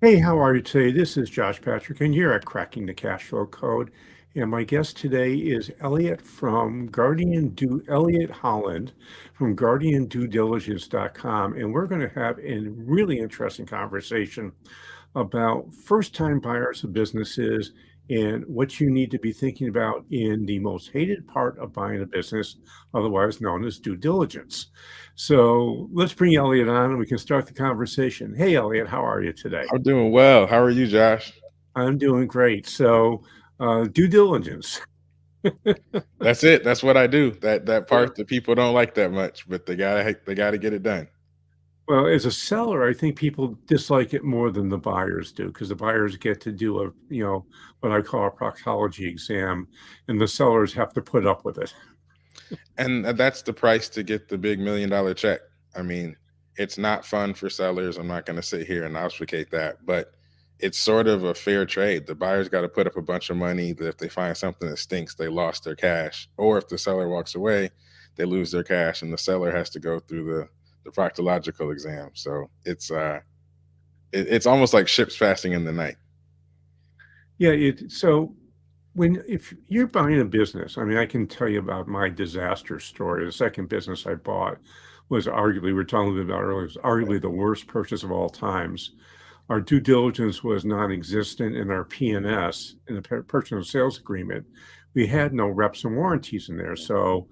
Hey, how are you today? This is Josh Patrick, and you're at Cracking the Cash Flow Code. And my guest today is Elliott Holland from GuardianDueDiligence.com. And we're going to have a really interesting conversation about first-time buyers of businesses and what you need to be thinking about in the most hated part of buying a business, otherwise known as due diligence. So let's bring Elliott on and we can start the conversation. Hey, Elliott, how are you today? I'm doing well. How are you, Josh? I'm doing great. So, due diligence. That's it. That's what I do. That Yeah. part that people don't like that much, but they gotta get it done. Well, as a seller, I think people dislike it more than the buyers do because the buyers get to do what I call a proctology exam, and the sellers have to put up with it. And that's the price to get the big $1 million check. I mean, it's not fun for sellers. I'm not going to sit here and obfuscate that, but it's sort of a fair trade. The buyer's got to put up a bunch of money that if they find something that stinks, they lost their cash. Or if the seller walks away, they lose their cash, and the seller has to go through the proctological exam. So it's almost like ships passing in the night. Yeah, if you're buying a business, I mean, I can tell you about my disaster story. The second business I bought was arguably, we were talking about earlier, was arguably the worst purchase of all times. Our due diligence was non-existent in our P&S, in the purchase and sales agreement. We had no reps and warranties in there. So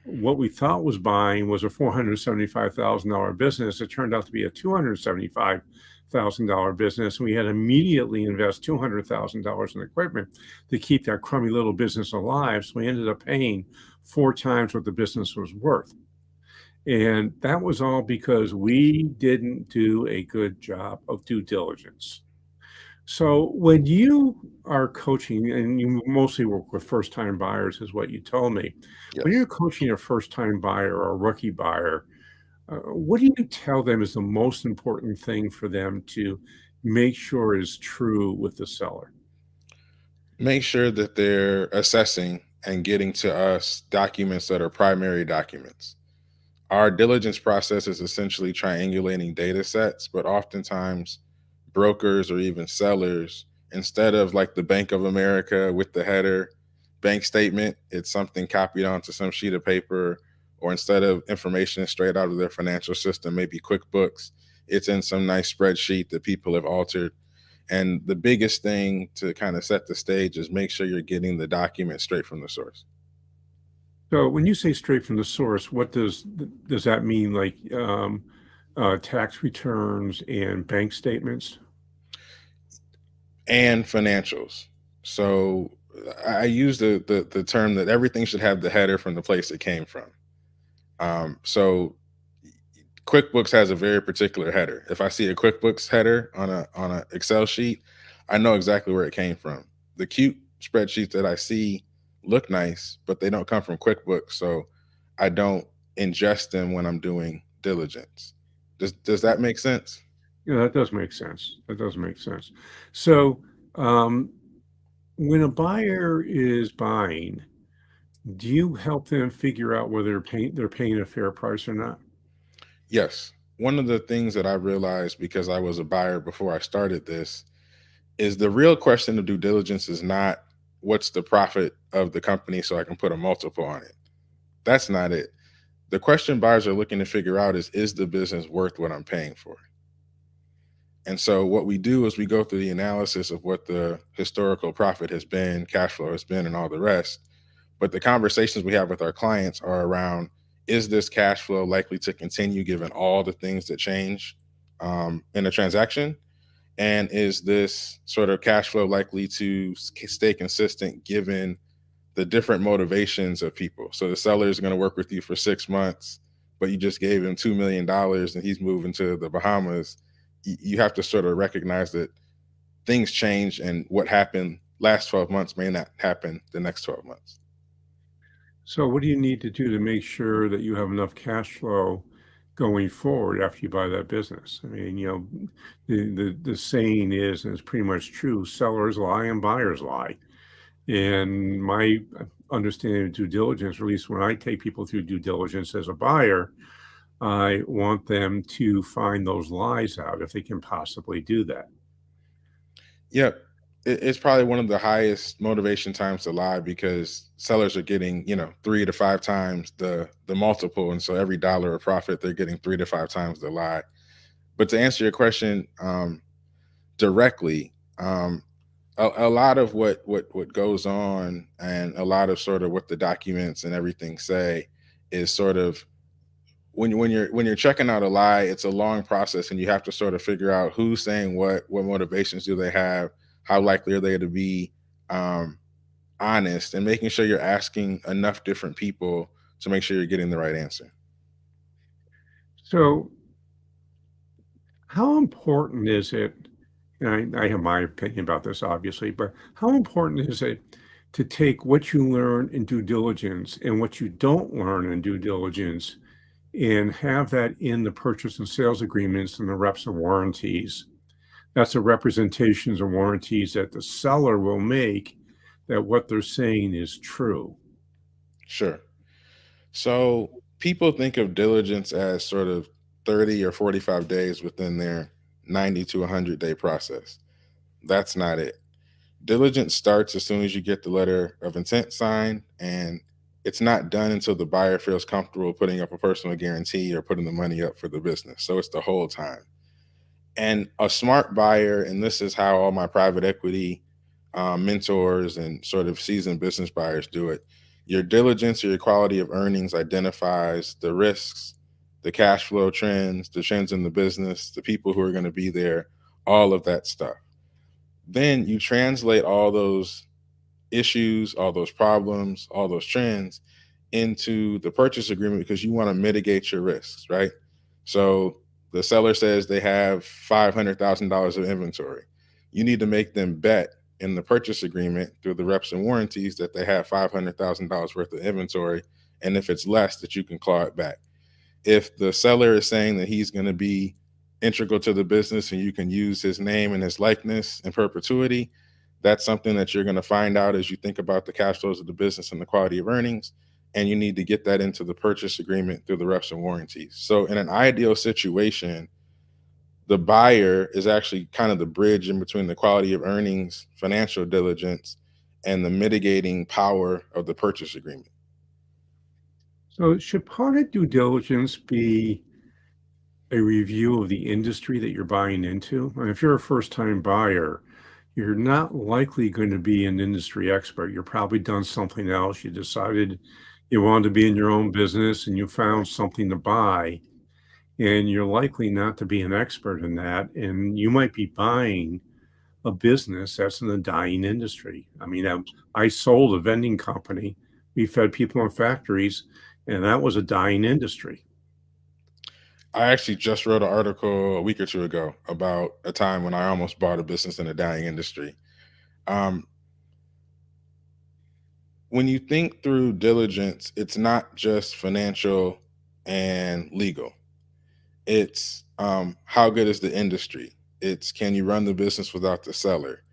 what we thought was buying was a $475,000 business. It turned out to be a $275,000 business. And we had to immediately invest $200,000 in equipment to keep that crummy little business alive. So we ended up paying four times what the business was worth. And that was all because we didn't do a good job of due diligence. So when you are coaching, and you mostly work with first-time buyers, is what you told me. When you're Yes. coaching a first-time buyer or a rookie buyer, what do you tell them is the most important thing for them to make sure is true with the seller? Make sure that they're assessing and getting to us documents that are primary documents. Our diligence process is essentially triangulating data sets, but oftentimes brokers or even sellers, instead of like the Bank of America with the header bank statement, it's something copied onto some sheet of paper, or instead of information straight out of their financial system, maybe QuickBooks, it's in some nice spreadsheet that people have altered. And the biggest thing to kind of set the stage is make sure you're getting the document straight from the source. So when you say straight from the source, what does that mean? Like tax returns and bank statements? And financials. So I use the term that everything should have the header from the place it came from. So QuickBooks has a very particular header. If I see a QuickBooks header on a Excel sheet, I know exactly where it came from. The cute spreadsheets that I see look nice, but they don't come from QuickBooks, so I don't ingest them when I'm doing diligence. Does that make sense? Yeah, that does make sense. That does make sense. So, um, when a buyer is buying, do you help them figure out whether they're paying a fair price or not? Yes. One of the things that I realized because I was a buyer before I started this is the real question of due diligence is not what's the profit of the company so I can put a multiple on it. That's not it. The question buyers are looking to figure out is the business worth what I'm paying for? And so what we do is we go through the analysis of what the historical profit has been, cash flow has been, and all the rest. But the conversations we have with our clients are around, is this cash flow likely to continue given all the things that change in a transaction? And is this sort of cash flow likely to stay consistent given the different motivations of people? So the seller is going to work with you for 6 months, but you just gave him $2 million and he's moving to the Bahamas. You have to sort of recognize that things change, and what happened last 12 months may not happen the next 12 months. So what do you need to do to make sure that you have enough cash flow going forward after you buy that business? I mean, the saying is, and it's pretty much true, sellers lie and buyers lie. And my understanding of due diligence, or at least when I take people through due diligence as a buyer, I want them to find those lies out if they can possibly do that. Yep. It's probably one of the highest motivation times to lie because sellers are getting, 3 to 5 times the multiple. And so every dollar of profit, they're getting 3 to 5 times the lie. But to answer your question directly, a lot of what goes on and a lot of sort of what the documents and everything say is sort of when you're checking out a lie, it's a long process, and you have to sort of figure out who's saying what motivations do they have, how likely are they to be um, honest, and making sure you're asking enough different people to make sure you're getting the right answer. So, how important is it? And I have my opinion about this, obviously, but how important is it to take what you learn in due diligence and what you don't learn in due diligence and have that in the purchase and sales agreements and the reps and warranties? That's the representations and warranties that the seller will make that what they're saying is true. Sure. So people think of diligence as sort of 30 or 45 days within their 90 to 100-day process. That's not it. Diligence starts as soon as you get the letter of intent signed, and it's not done until the buyer feels comfortable putting up a personal guarantee or putting the money up for the business. So it's the whole time. And a smart buyer, and this is how all my private equity mentors and sort of seasoned business buyers do it. Your diligence or your quality of earnings identifies the risks, the cash flow trends, the trends in the business, the people who are going to be there, all of that stuff. Then you translate all those issues, all those problems, all those trends into the purchase agreement because you want to mitigate your risks, right? So the seller says they have $500,000 of inventory. You need to make them bet in the purchase agreement through the reps and warranties that they have $500,000 worth of inventory. And if it's less, that you can claw it back. If the seller is saying that he's going to be integral to the business and you can use his name and his likeness in perpetuity, that's something that you're going to find out as you think about the cash flows of the business and the quality of earnings. And you need to get that into the purchase agreement through the reps and warranties. So, in an ideal situation, the buyer is actually kind of the bridge in between the quality of earnings, financial diligence, and the mitigating power of the purchase agreement. So, should part of due diligence be a review of the industry that you're buying into? And if you're a first time buyer, you're not likely going to be an industry expert. You're probably done something else. You decided you wanted to be in your own business and you found something to buy, and you're likely not to be an expert in that. And you might be buying a business that's in a dying industry. I mean, I sold a vending company. We fed people in factories, and that was a dying industry. I actually just wrote an article a week or two ago about a time when I almost bought a business in a dying industry. Um, when you think through diligence, it's not just financial and legal. It's how good is the industry? It's can you run the business without the seller?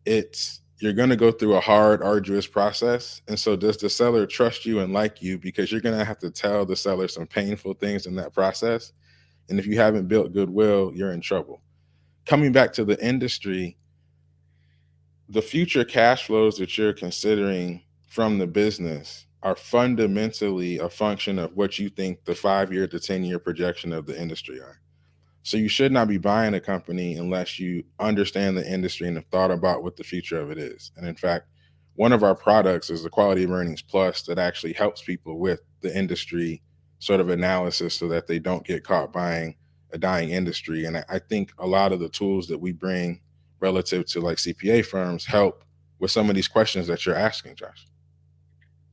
It's you're going to go through a hard, arduous process. And so, does the seller trust you and like you? Because you're going to have to tell the seller some painful things in that process. And if you haven't built goodwill, you're in trouble. Coming back to the industry, the future cash flows that you're considering from the business are fundamentally a function of what you think the 5 year to 10-year projection of the industry are. So you should not be buying a company unless you understand the industry and have thought about what the future of it is. And in fact, one of our products is the Quality of Earnings Plus that actually helps people with the industry sort of analysis so that they don't get caught buying a dying industry. And I think a lot of the tools that we bring relative to like CPA firms help with some of these questions that you're asking, Josh.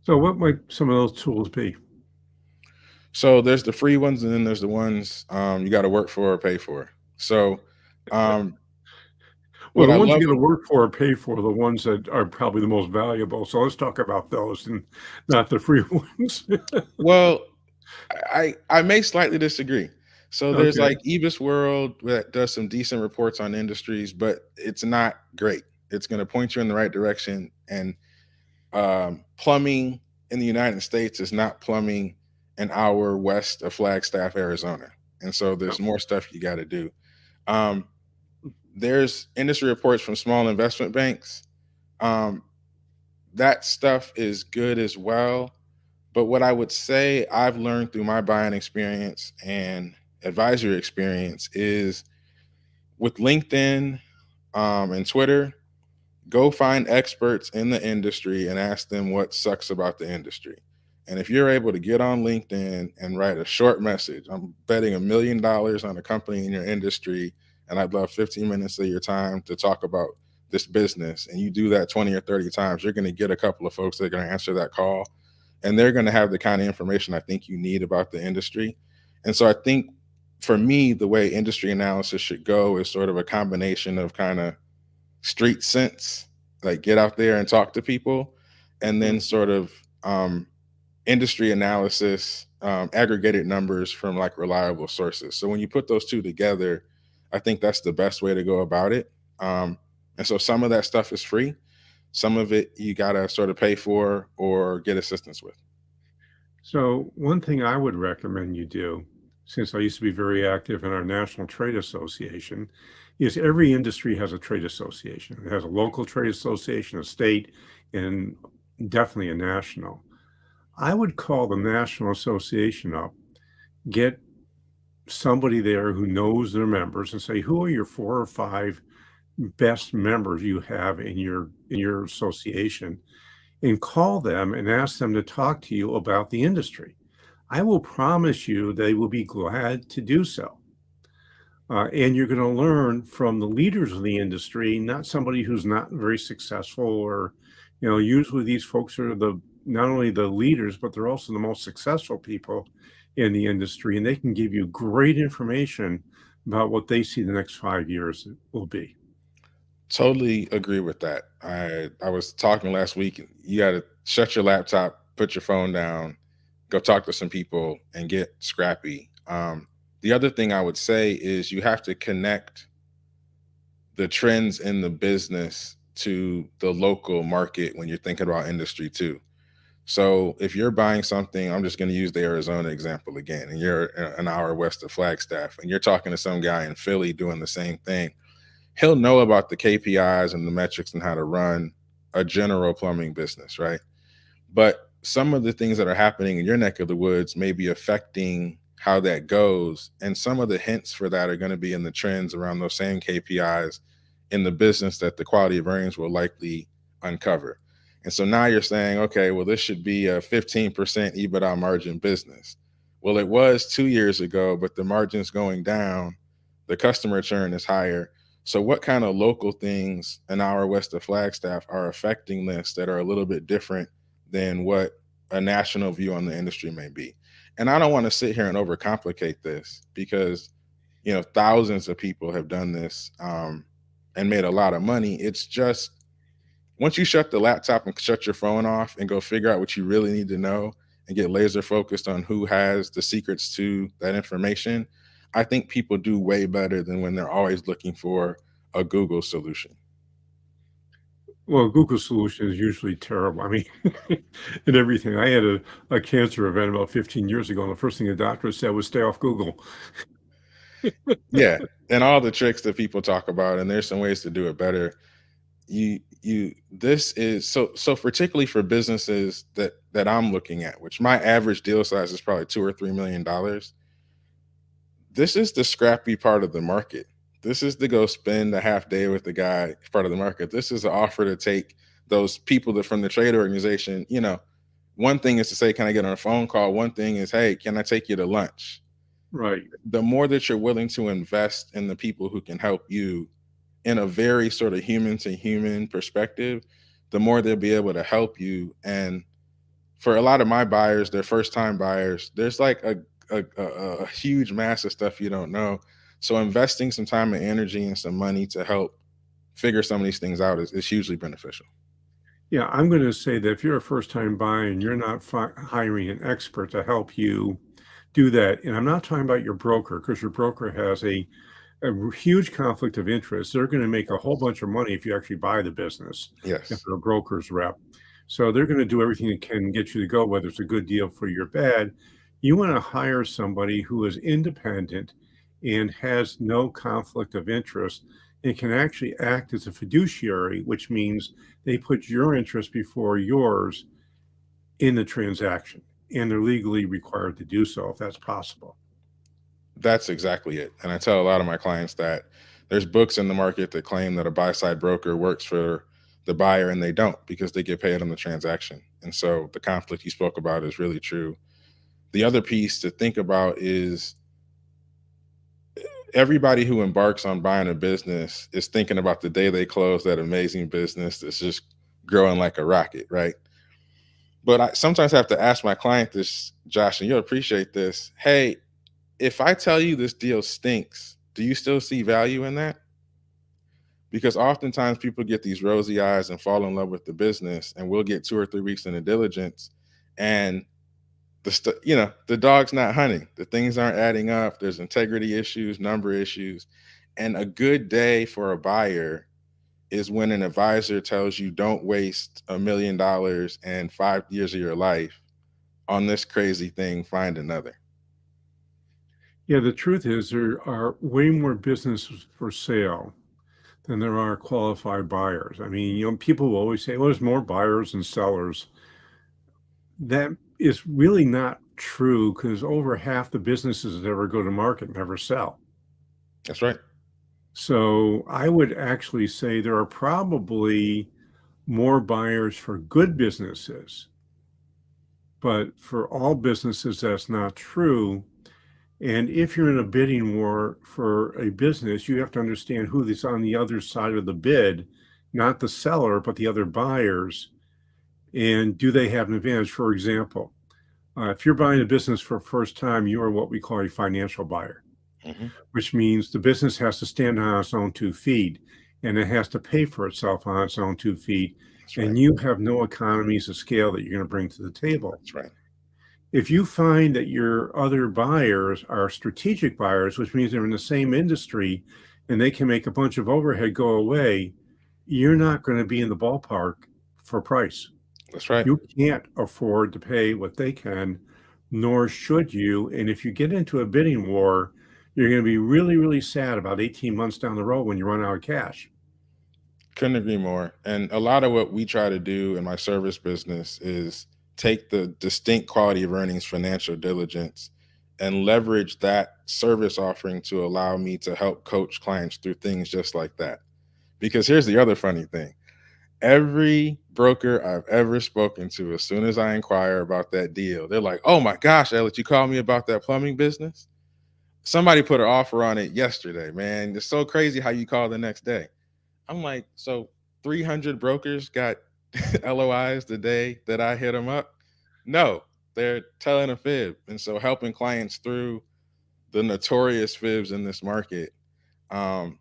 So, what might some of those tools be? So there's the free ones, and then there's the ones you got to work for or pay for. So um, Well, what the I ones you love, got to work for or pay for are the ones that are probably the most valuable. So let's talk about those and not the free ones. well, I may slightly disagree. So there's Okay. like Ebis World that does some decent reports on industries, but it's not great. It's going to point you in the right direction. And plumbing in the United States is not plumbing an hour west of Flagstaff, Arizona. And so No. there's more stuff you got to do. Um, there's industry reports from small investment banks. Um, that stuff is good as well. But what I would say I've learned through my buying experience and advisory experience is with LinkedIn and Twitter, go find experts in the industry and ask them what sucks about the industry. And if you're able to get on LinkedIn and write a short message, I'm betting $1 million on a company in your industry, and I'd love 15 minutes of your time to talk about this business. And you do that 20 or 30 times, you're going to get a couple of folks that are going to answer that call, and they're going to have the kind of information I think you need about the industry. And so I think for me, the way industry analysis should go is sort of a combination of kind of street sense, like get out there and talk to people, and then sort of industry analysis, aggregated numbers from like reliable sources. So when you put those two together, I think that's the best way to go about it. And so some of that stuff is free. Some of it you got to sort of pay for or get assistance with. So one thing I would recommend you do, since I used to be very active in our National Trade Association, is every industry has a trade association. It has a local trade association, a state, and definitely a national. I would call the National Association up, get somebody there who knows their members and say, who are your 4 or 5 best members you have in your association, and call them and ask them to talk to you about the industry. I will promise you they will be glad to do so. And you're going to learn from the leaders of the industry, not somebody who's not very successful, or, usually these folks are not only the leaders, but they're also the most successful people in the industry. And they can give you great information about what they see the next 5 years will be. Totally agree with that. I was talking last week. You got to shut your laptop, put your phone down, go talk to some people, and get scrappy. The other thing I would say is you have to connect the trends in the business to the local market when you're thinking about industry too. So if you're buying something, I'm just going to use the Arizona example again, and you're an hour west of Flagstaff, and you're talking to some guy in Philly doing the same thing. He'll know about the KPIs and the metrics and how to run a general plumbing business, right? But some of the things that are happening in your neck of the woods may be affecting how that goes. And some of the hints for that are going to be in the trends around those same KPIs in the business that the quality of earnings will likely uncover. And so now you're saying, okay, well, this should be a 15% EBITDA margin business. Well, it was 2 years ago, but the margin's going down. The customer churn is higher. So what kind of local things an hour west of Flagstaff are affecting this that are a little bit different than what a national view on the industry may be? And I don't want to sit here and overcomplicate this because, thousands of people have done this and made a lot of money. It's just once you shut the laptop and shut your phone off and go figure out what you really need to know and get laser focused on who has the secrets to that information, I think people do way better than when they're always looking for a Google solution. Well, Google solution is usually terrible. I mean, and everything. I had a cancer event about 15 years ago, and the first thing the doctor said was stay off Google. Yeah. And all the tricks that people talk about, and there's some ways to do it better. This is so particularly for businesses that I'm looking at, which my average deal size is probably $2 or $3 million. This is the scrappy part of the market. This is to go spend a half day with the guy part of the market. This is an offer to take those people that from the trade organization. One thing is to say, can I get on a phone call? One thing is, hey, can I take you to lunch? Right. The more that you're willing to invest in the people who can help you in a very sort of human to human perspective, the more they'll be able to help you. And for a lot of my buyers, they're first time buyers. There's like a huge mass of stuff you don't know. So investing some time and energy and some money to help figure some of these things out is hugely beneficial. Yeah, I'm going to say that if you're a first-time buyer and you're not hiring an expert to help you do that, and I'm not talking about your broker, because your broker has a huge conflict of interest. They're going to make a whole bunch of money if you actually buy the business. Yes. If they're a broker's rep. So they're going to do everything they can get you to go, whether it's a good deal for you or bad. You want to hire somebody who is independent and has no conflict of interest and can actually act as a fiduciary, which means they put your interest before yours in the transaction, and they're legally required to do so if that's possible. That's exactly it. And I tell a lot of my clients that there's books in the market that claim that a buy side broker works for the buyer, and they don't, because they get paid on the transaction. And so the conflict you spoke about is really true. The other piece to think about is everybody who embarks on buying a business is thinking about the day they close that amazing business that's just growing like a rocket, right? But I sometimes have to ask my client this, Josh, and you'll appreciate this. Hey, if I tell you this deal stinks, do you still see value in that? Because oftentimes people get these rosy eyes and fall in love with the business, and we'll get 2 or 3 weeks into diligence, and the dog's not hunting. The things aren't adding up. There's integrity issues, number issues, and a good day for a buyer is when an advisor tells you don't waste $1 million and 5 years of your life on this crazy thing. Find another. Yeah, the truth is there are way more businesses for sale than there are qualified buyers. I mean, people will always say, well, there's more buyers than sellers. That is really not true because over half the businesses that ever go to market never sell. That's right. So I would actually say there are probably more buyers for good businesses, but for all businesses, that's not true. And if you're in a bidding war for a business, you have to understand who is on the other side of the bid, not the seller, but the other buyers. And do they have an advantage? For example, if you're buying a business for the first time, you are what we call a financial buyer, Hmm. which means the business has to stand on its own 2 feet and it has to pay for itself on its own 2 feet. That's right. And you have no economies of scale that you're going to bring to the table. That's right. If you find that your other buyers are strategic buyers, which means they're in the same industry and they can make a bunch of overhead go away, you're not going to be in the ballpark for price. That's right. You can't afford to pay what they can, nor should you. And if you get into a bidding war, you're going to be really, really sad about 18 months down the road when you run out of cash. Couldn't agree more. And a lot of what we try to do in my service business is take the distinct quality of earnings financial diligence and leverage that service offering to allow me to help coach clients through things just like that. Because here's the other funny thing: every broker I've ever spoken to, as soon as I inquire about that deal, they're like, "Oh my gosh, Elliot, you called me about that plumbing business? Somebody put an offer on it yesterday, man. It's so crazy how you call the next day." I'm like, so 300 brokers got LOIs the day that I hit them up? No, they're telling a fib. And so helping clients through the notorious fibs in this market um,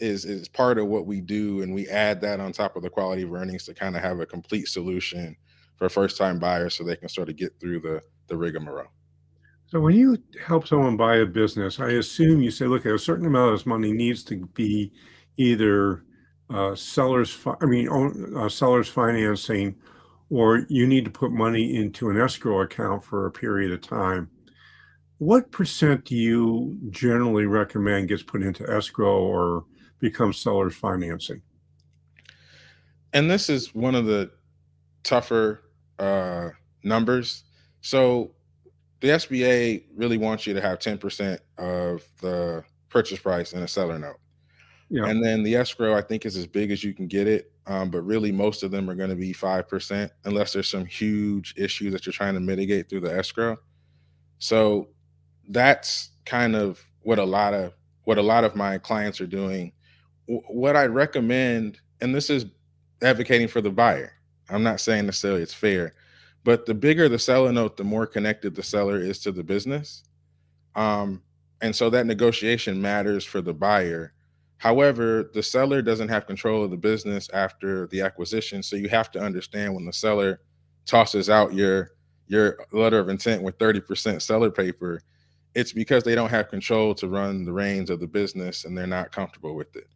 is part of what we do. And we add that on top of the quality of earnings to kind of have a complete solution for first time buyers so they can sort of get through the rigmarole. So when you help someone buy a business, I assume you say, look, a certain amount of this money needs to be either seller's financing, or you need to put money into an escrow account for a period of time. What percent do you generally recommend gets put into escrow or becomes seller's financing? And this is one of the tougher numbers. So the SBA really wants you to have 10% of the purchase price in a seller note. Yeah. And then the escrow, I think, is as big as you can get it. But really, most of them are going to be 5%, unless there's some huge issue that you're trying to mitigate through the escrow. So that's kind of what a lot of my clients are doing. What I recommend, and this is advocating for the buyer. I'm not saying necessarily it's fair, but the bigger the seller note, the more connected the seller is to the business. Um, and so that negotiation matters for the buyer. However, the seller doesn't have control of the business after the acquisition. So you have to understand when the seller tosses out your letter of intent with 30% seller paper, it's because they don't have control to run the reins of the business and they're not comfortable with it.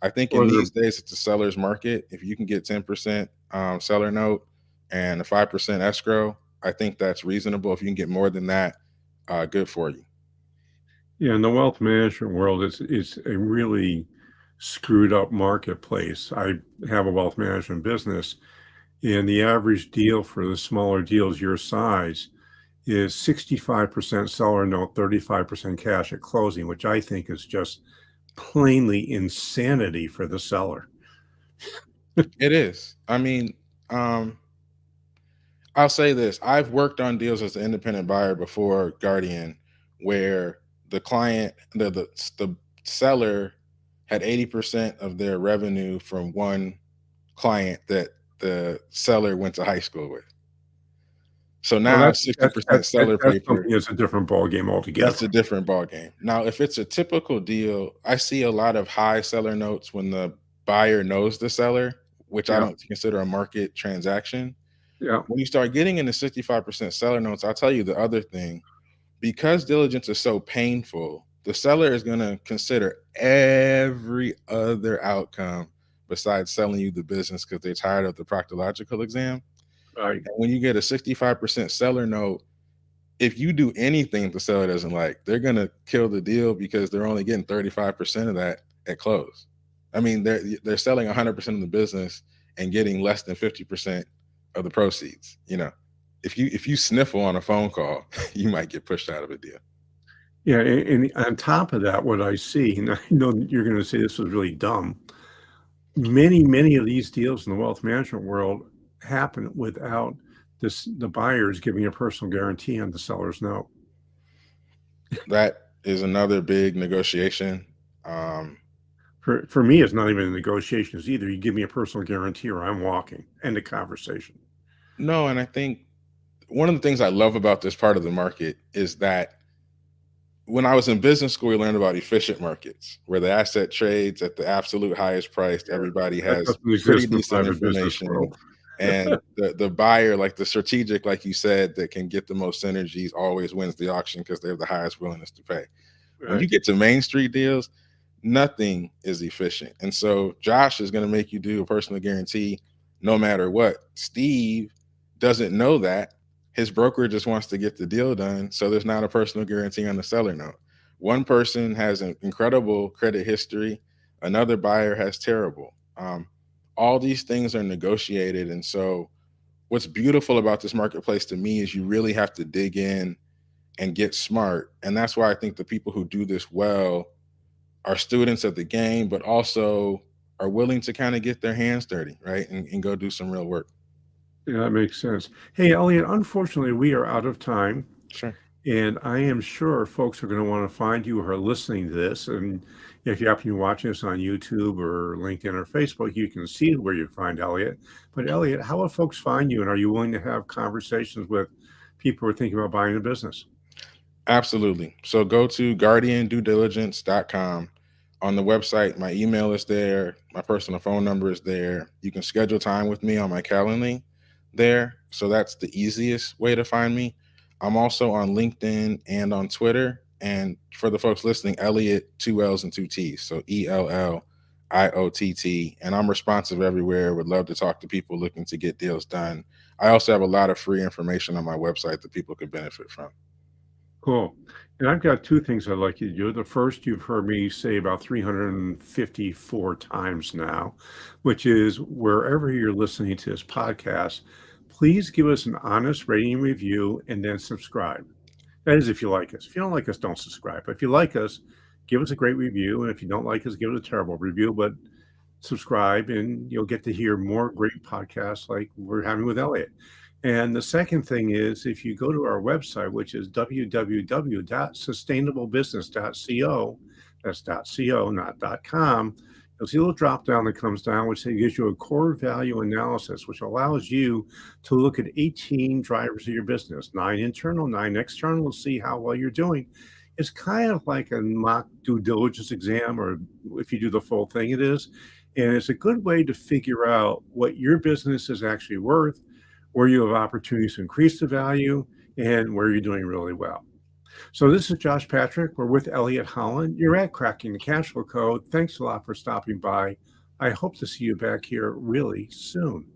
I think in Or they're these days it's a seller's market. If you can get 10% seller note and a 5% escrow, I think that's reasonable. If you can get more than that, good for you. Yeah, in the wealth management world, it's a really screwed up marketplace. I have a wealth management business, and the average deal for the smaller deals your size is 65% seller note, 35% cash at closing, which I think is just plainly insanity for the seller. It is. I mean, um, I'll say this. I've worked on deals as an independent buyer before Guardian, where the client, the seller had 80% of their revenue from one client that the seller went to high school with. So Well, now 60% seller that's paper, something that's a different ballgame that's altogether. a different ball game. Now, if it's a typical deal, I see a lot of high seller notes when the buyer knows the seller, which I Yeah, don't consider a market transaction. yeah, When you start getting into 65% seller notes, I'll tell you the other thing. Because diligence is so painful, the seller is going to consider every other outcome besides selling you the business because they're tired of the proctological exam. right. And when you get a 65% seller note, if you do anything the seller doesn't like, they're going to kill the deal because they're only getting 35% of that at close. I mean, they're selling 100% of the business and getting less than 50% of the proceeds. If you sniffle on a phone call, you might get pushed out of a deal. Yeah, and on top of that, what I see, and I know that you're gonna say this was really dumb, many of these deals in the wealth management world happen without the buyers giving a personal guarantee on the seller's note. That is another big negotiation. Um, For me, it's not even a negotiation, it's either you give me a personal guarantee or I'm walking. End of conversation. no, and I think one of the things I love about this part of the market is that when I was in business school, we learned about efficient markets where the asset trades at the absolute highest price. Yeah, Everybody that has doesn't pretty exist in the decent private business information. world. And the buyer, like the strategic, like you said, that can get the most synergies always wins the auction because they have the highest willingness to pay. When you Right. get to Main Street deals, nothing is efficient. And so Josh is going to make you do a personal guarantee no matter what. Steve doesn't know that. His broker just wants to get the deal done. So there's not a personal guarantee on the seller note. One person has an incredible credit history, another buyer has terrible. All these things are negotiated. And so what's beautiful about this marketplace to me is you really have to dig in and get smart. And that's why I think the people who do this well are students of the game, but also are willing to kind of get their hands dirty, right? And go do some real work. Yeah, that makes sense. Hey, Elliot, unfortunately, we are out of time. Sure. And I am sure folks are going to want to find you who are listening to this. And if you happen to be watching us on YouTube or LinkedIn or Facebook, you can see where you find Elliot. But Elliot, how will folks find you? And are you willing to have conversations with people who are thinking about buying a business? Absolutely. So go to guardianduediligence.com. On the website, my email is there. My personal phone number is there. You can schedule time with me on my Calendly there. So that's the easiest way to find me. I'm also on LinkedIn and on Twitter. And for the folks listening, Elliott, two L's and two T's. So ELLIOTT. And I'm responsive everywhere. Would love to talk to people looking to get deals done. I also have a lot of free information on my website that people could benefit from. Cool. And I've got two things I'd like you to do. The first, you've heard me say about 354 times now, which is wherever you're listening to this podcast, please give us an honest rating and review and then subscribe. That is if you like us. If you don't like us, don't subscribe. But if you like us, give us a great review. And if you don't like us, give us a terrible review. But subscribe and you'll get to hear more great podcasts like we're having with Elliot. And the second thing is if you go to our website, which is www.sustainablebusiness.co, that's .co, not .com, you'll see a little drop down that comes down, which gives you a core value analysis, which allows you to look at 18 drivers of your business, 9 internal, 9 external. We'll see how well you're doing. It's kind of like a mock due diligence exam, or if you do the full thing, it is. And it's a good way to figure out what your business is actually worth, where you have opportunities to increase the value, and where you're doing really well. So this is Josh Patrick. We're with Elliott Holland. You're at Cracking the Cash Flow Code. Thanks a lot for stopping by. I hope to see you back here really soon.